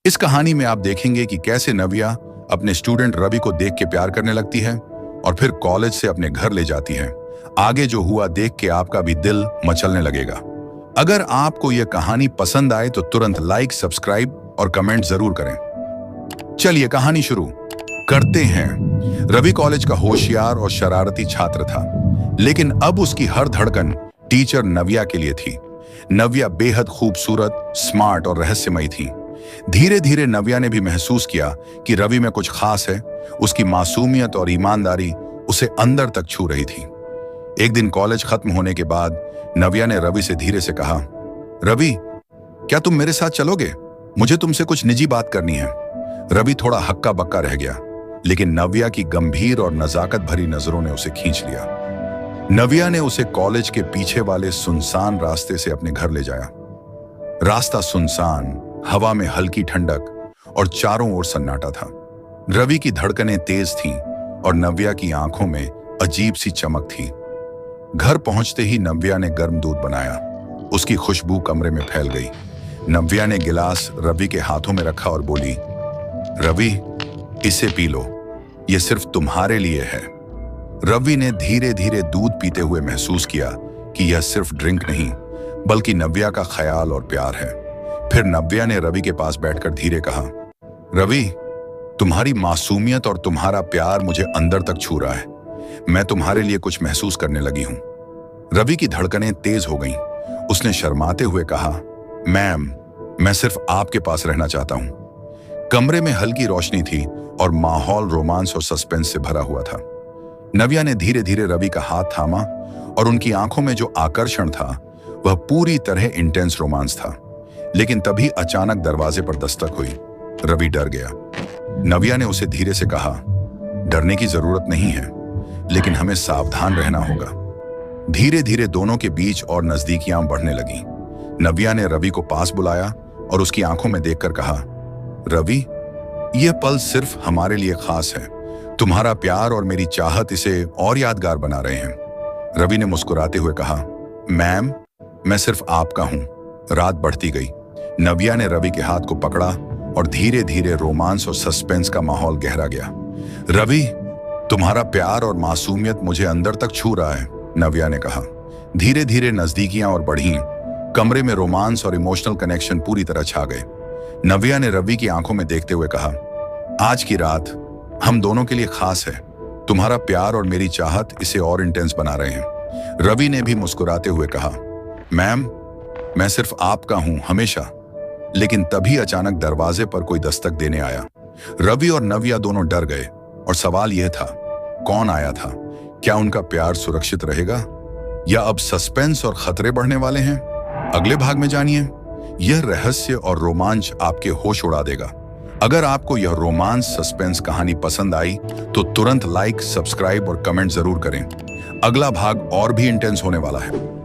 इस कहानी में आप देखेंगे कि कैसे नव्या अपने स्टूडेंट रवि को देख के प्यार करने लगती है और फिर कॉलेज से अपने घर ले जाती है। आगे जो हुआ देख के आपका भी दिल मचलने लगेगा। अगर आपको यह कहानी पसंद आए तो तुरंत लाइक, सब्सक्राइब और कमेंट जरूर करें। चलिए कहानी शुरू करते हैं। रवि कॉलेज का होशियार और शरारती छात्र था, लेकिन अब उसकी हर धड़कन टीचर नव्या के लिए थी। नव्या बेहद खूबसूरत, स्मार्ट और रहस्यमयी थी। धीरे धीरे नव्या ने भी महसूस किया कि रवि में कुछ खास है। उसकी मासूमियत और ईमानदारी उसे अंदर तक छू रही थी। एक दिन कॉलेज खत्म होने के बाद नव्या ने रवि से धीरे से कहा, रवि, क्या तुम मेरे साथ चलोगे? मुझे तुमसे कुछ निजी बात करनी है। रवि थोड़ा हक्का बक्का रह गया, लेकिन नव्या की गंभीर और नजाकत भरी नजरों ने उसे खींच लिया। नव्या ने उसे कॉलेज के पीछे वाले सुनसान रास्ते से अपने घर ले जाया। रास्ता सुनसान, हवा में हल्की ठंडक और चारों ओर सन्नाटा था। रवि की धड़कनें तेज थीं और नव्या की आंखों में अजीब सी चमक थी। घर पहुंचते ही नव्या ने गर्म दूध बनाया। उसकी खुशबू कमरे में फैल गई। नव्या ने गिलास रवि के हाथों में रखा और बोली, रवि, इसे पी लो, यह सिर्फ तुम्हारे लिए है। रवि ने धीरे धीरे दूध पीते हुए महसूस किया कि यह सिर्फ ड्रिंक नहीं, बल्कि नव्या का ख्याल और प्यार है। फिर नव्या ने रवि के पास बैठकर धीरे कहा, रवि, तुम्हारी मासूमियत और तुम्हारा प्यार मुझे अंदर तक छू रहा है। मैं तुम्हारे लिए कुछ महसूस करने लगी हूं। रवि की धड़कनें तेज हो गईं। उसने शर्माते हुए कहा, मैम, मैं सिर्फ आपके पास रहना चाहता हूं। कमरे में हल्की रोशनी थी और माहौल रोमांस और सस्पेंस से भरा हुआ था। नव्या ने धीरे धीरे रवि का हाथ थामा और उनकी आंखों में जो आकर्षण था वह पूरी तरह इंटेंस रोमांस था। लेकिन तभी अचानक दरवाजे पर दस्तक हुई। रवि डर गया। नव्या ने उसे धीरे से कहा, डरने की जरूरत नहीं है, लेकिन हमें सावधान रहना होगा। धीरे धीरे दोनों के बीच और नजदीकियां बढ़ने लगी। नव्या ने रवि को पास बुलाया और उसकी आंखों में देखकर कहा, रवि, यह पल सिर्फ हमारे लिए खास है। तुम्हारा प्यार और मेरी चाहत इसे और यादगार बना रहे हैं। रवि ने मुस्कुराते हुए कहा, मैम, मैं सिर्फ आपका हूं। रात बढ़ती गई। नव्या ने रवि के हाथ को पकड़ा और धीरे धीरे रोमांस और सस्पेंस का माहौल गहरा गया। रवि, तुम्हारा प्यार और मासूमियत मुझे अंदर तक छू रहा है, नव्या ने कहा। धीरे धीरे नजदीकियां और बढ़ीं। कमरे में रोमांस और इमोशनल कनेक्शन पूरी तरह छा गए। नव्या ने रवि की आंखों में देखते हुए कहा, आज की रात हम दोनों के लिए खास है। तुम्हारा प्यार और मेरी चाहत इसे और इंटेंस बना रहे हैं। रवि ने भी मुस्कुराते हुए कहा, मैम, मैं सिर्फ आपका हूं हमेशा। लेकिन तभी अचानक दरवाजे पर कोई दस्तक देने आया। रवि और नव्या दोनों डर गए और सवाल यह था, कौन आया था? क्या उनका प्यार सुरक्षित रहेगा या अब सस्पेंस और खतरे बढ़ने वाले हैं? अगले भाग में जानिए। यह रहस्य और रोमांच आपके होश उड़ा देगा। अगर आपको यह रोमांस सस्पेंस कहानी पसंद आई तो तुरंत लाइक, सब्सक्राइब और कमेंट जरूर करें। अगला भाग और भी इंटेंस होने वाला है।